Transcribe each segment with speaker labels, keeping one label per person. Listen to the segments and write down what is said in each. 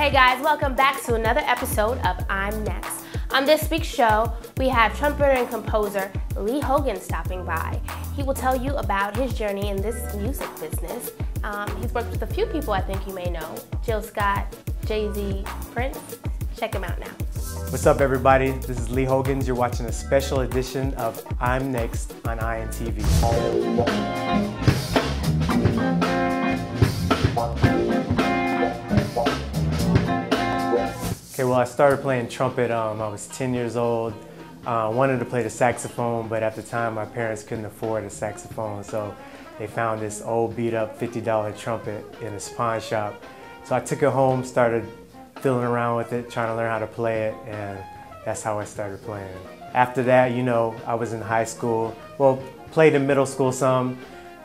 Speaker 1: Hey guys, welcome back to another episode of I'm Next. On this week's show, we have trumpeter and composer Lee Hogans stopping by. He will tell you about his journey in this music business. He's worked with a few people I think you may know. Jill Scott, Jay-Z, Prince. Check him out now.
Speaker 2: What's up everybody? This is Lee Hogans. You're watching a special edition of I'm Next on I.N-TV. Okay, well I started playing trumpet, I was 10 years old. Wanted to play the saxophone, but at the time my parents couldn't afford a saxophone, so they found this old beat up $50 trumpet in a pawn shop. So I took it home, started fiddling around with it, trying to learn how to play it, and that's how I started playing. After that, you know, I was in high school, well, played in middle school some.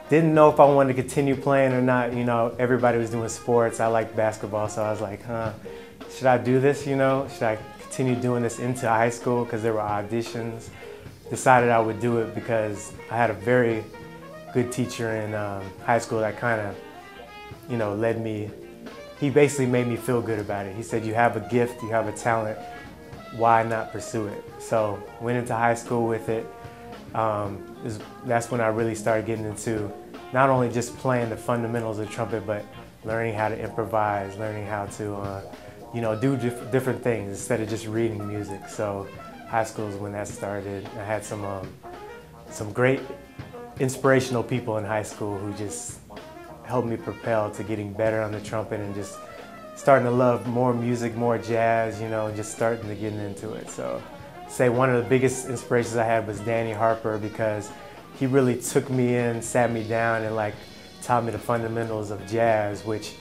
Speaker 2: Didn't know if I wanted to continue playing or not, you know, everybody was doing sports. I liked basketball, so I was like, should I do this, you know? Should I continue doing this into high school? Because there were auditions. Decided I would do it because I had a very good teacher in high school that kind of, you know, led me. He basically made me feel good about it. He said, you have a gift, you have a talent, why not pursue it? So went into high school with it. That's when I really started getting into not only just playing the fundamentals of trumpet, but learning how to improvise, learning how to you know, do different things instead of just reading music. So high school is when that started. I had some great inspirational people in high school who just helped me propel to getting better on the trumpet and just starting to love more music, more jazz, you know, just starting to get into it. So I'd say one of the biggest inspirations I had was Danny Harper, because he really took me in, sat me down, and like taught me the fundamentals of jazz, which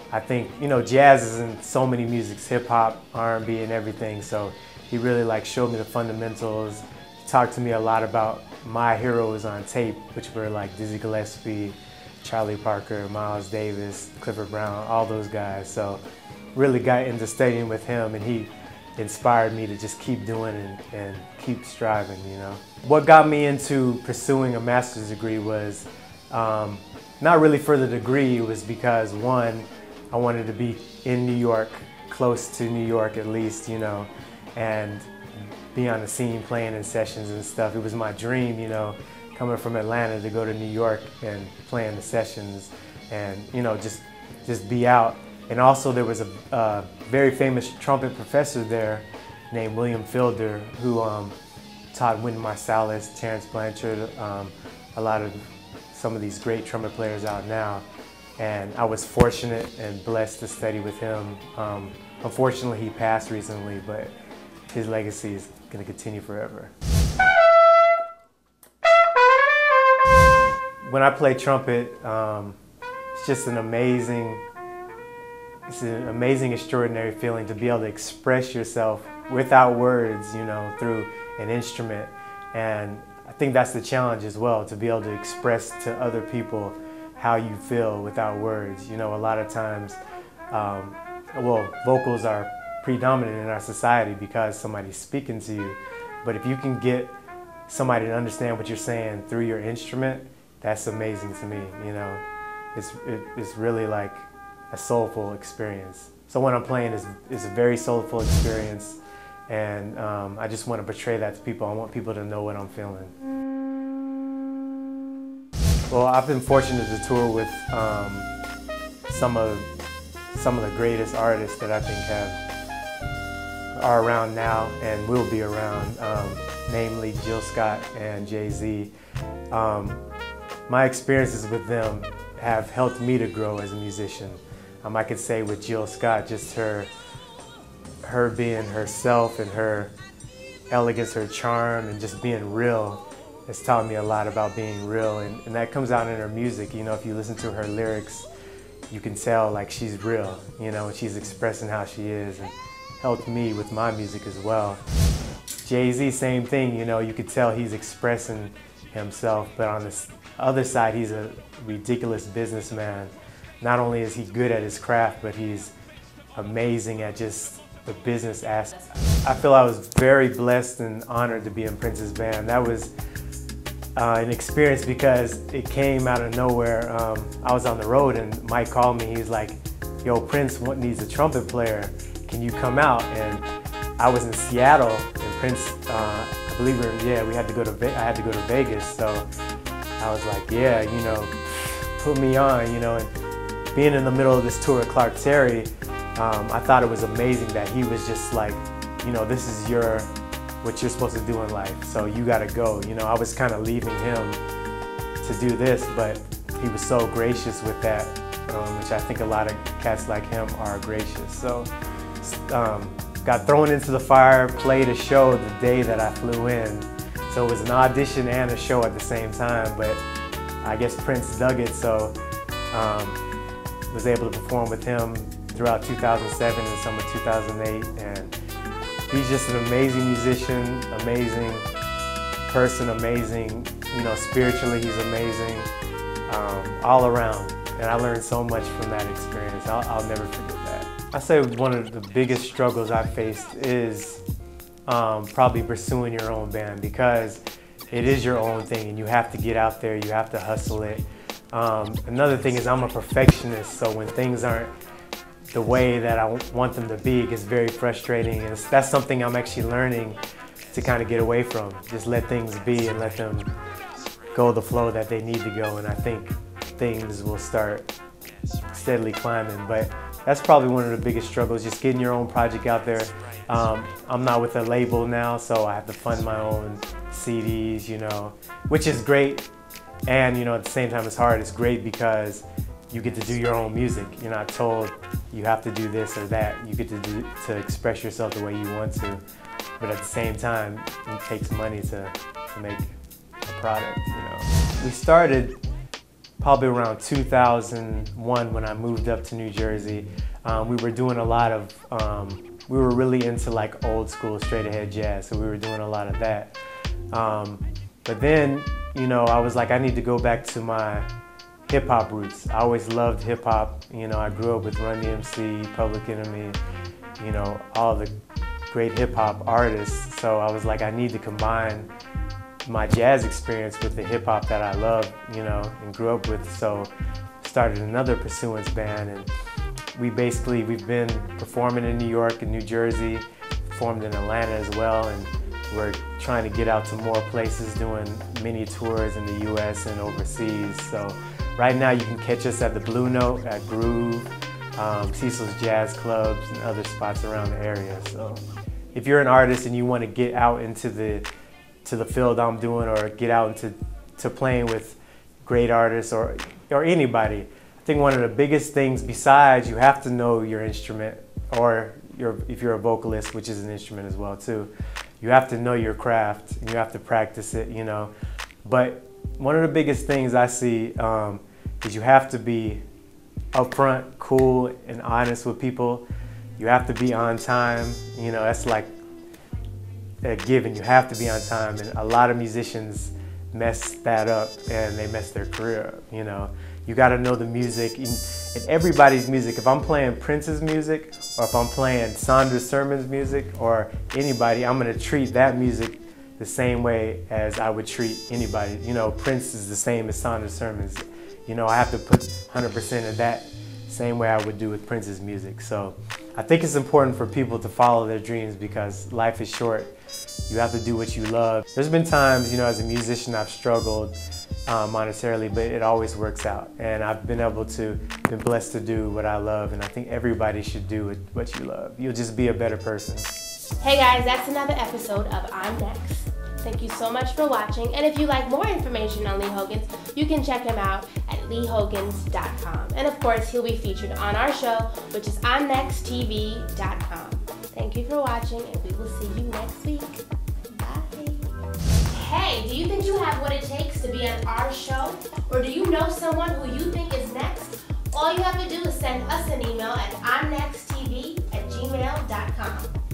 Speaker 2: I think, you know, jazz is in so many musics, hip hop, R&B, and everything. So he really like showed me the fundamentals. He talked to me a lot about my heroes on tape, which were like Dizzy Gillespie, Charlie Parker, Miles Davis, Clifford Brown, all those guys. So really got into studying with him, and he inspired me to just keep doing and keep striving, you know. What got me into pursuing a master's degree was not really for the degree. It was because, one, I wanted to be in New York, close to New York at least, you know, and be on the scene playing in sessions and stuff. It was my dream, you know, coming from Atlanta to go to New York and play in the sessions and, you know, just be out. And also there was a very famous trumpet professor there named William Fielder who taught Wynton Marsalis, Terrence Blanchard, some of these great trumpet players out now. And I was fortunate and blessed to study with him. Unfortunately, he passed recently, but his legacy is going to continue forever. When I play trumpet, it's just an amazing, extraordinary feeling to be able to express yourself without words, you know, through an instrument. And I think that's the challenge as well, to be able to express to other people how you feel without words. You know, a lot of times, well, vocals are predominant in our society because somebody's speaking to you. But if you can get somebody to understand what you're saying through your instrument, that's amazing to me, you know. It's really like a soulful experience. So when I'm playing, it's a very soulful experience, and I just want to portray that to people. I want people to know what I'm feeling. Well, I've been fortunate to tour with some of the greatest artists that I think are around now and will be around, namely Jill Scott and Jay-Z. My experiences with them have helped me to grow as a musician. I could say with Jill Scott, just her being herself and her elegance, her charm, and just being real. It's taught me a lot about being real, and that comes out in her music. You know, if you listen to her lyrics, you can tell like she's real, you know, and she's expressing how she is, and helped me with my music as well. Jay-Z, same thing, you know, you could tell he's expressing himself, but on the other side, he's a ridiculous businessman. Not only is he good at his craft, but he's amazing at just the business aspect. I feel I was very blessed and honored to be in Prince's band. That was an experience because it came out of nowhere. I was on the road and Mike called me. He's like, yo, Prince needs a trumpet player. Can you come out? And I was in Seattle, and Prince, I believe we had to go to I had to go to Vegas. So I was like, yeah, you know, put me on, you know. And being in the middle of this tour with Clark Terry, I thought it was amazing that he was just like, you know, this is what you're supposed to do in life, so you gotta go. You know, I was kind of leaving him to do this, but he was so gracious with that, which I think a lot of cats like him are gracious. So got thrown into the fire, played a show the day that I flew in. So it was an audition and a show at the same time, but I guess Prince dug it, so was able to perform with him throughout 2007 and some of 2008. And he's just an amazing musician, amazing person, amazing, you know, spiritually he's amazing, all around. And I learned so much from that experience. I'll never forget that. I say one of the biggest struggles I faced is probably pursuing your own band, because it is your own thing and you have to get out there, you have to hustle it. Another thing is I'm a perfectionist, so when things aren't the way that I want them to be, it gets very frustrating, and that's something I'm actually learning to kind of get away from. Just let things be and let them go the flow that they need to go, and I think things will start steadily climbing. But that's probably one of the biggest struggles, just getting your own project out there. I'm not with a label now, so I have to fund my own CDs, you know, which is great. And, you know, at the same time, it's hard. It's great because you get to do your own music. You're not told you have to do this or that. You get to express yourself the way you want to. But at the same time, it takes money to make a product, you know. We started probably around 2001 when I moved up to New Jersey. We were doing a lot of, we were really into like old school straight ahead jazz, so we were doing a lot of that. But then, you know, I was like, I need to go back to my hip hop roots. I always loved hip hop. You know, I grew up with Run DMC, Public Enemy, you know, all the great hip hop artists. So I was like, I need to combine my jazz experience with the hip hop that I love, you know, and grew up with. So started another Pursuance band, and we've been performing in New York and New Jersey, performed in Atlanta as well, and we're trying to get out to more places, doing mini tours in the US and overseas. So right now you can catch us at the Blue Note, at Groove, Cecil's Jazz Clubs, and other spots around the area. So if you're an artist and you want to get out into the field I'm doing, or get out into playing with great artists or anybody, I think one of the biggest things, besides you have to know your instrument, or if you're a vocalist, which is an instrument as well too, you have to know your craft and you have to practice it, you know. But one of the biggest things I see is you have to be upfront, cool, and honest with people. You have to be on time, you know, that's like a given. You have to be on time, and a lot of musicians mess that up and they mess their career up, you know. You gotta know the music, and everybody's music. If I'm playing Prince's music, or if I'm playing Sandra Sermon's music, or anybody, I'm gonna treat that music the same way as I would treat anybody. You know, Prince is the same as Sandra Sermon's. You know, I have to put 100% of that same way I would do with Prince's music. So I think it's important for people to follow their dreams, because life is short. You have to do what you love. There's been times, you know, as a musician I've struggled monetarily, but it always works out. And I've been blessed to do what I love, and I think everybody should do what you love. You'll just be a better person.
Speaker 1: Hey guys, that's another episode of I'm Next. Thank you so much for watching, and if you like more information on Lee Hogans, you can check him out at leehogans.com. And of course, he'll be featured on our show, which is I.N-TV.com. Thank you for watching, and we will see you next week. Bye. Hey, do you think you have what it takes to be on our show? Or do you know someone who you think is next? All you have to do is send us an email at imnexttv@gmail.com.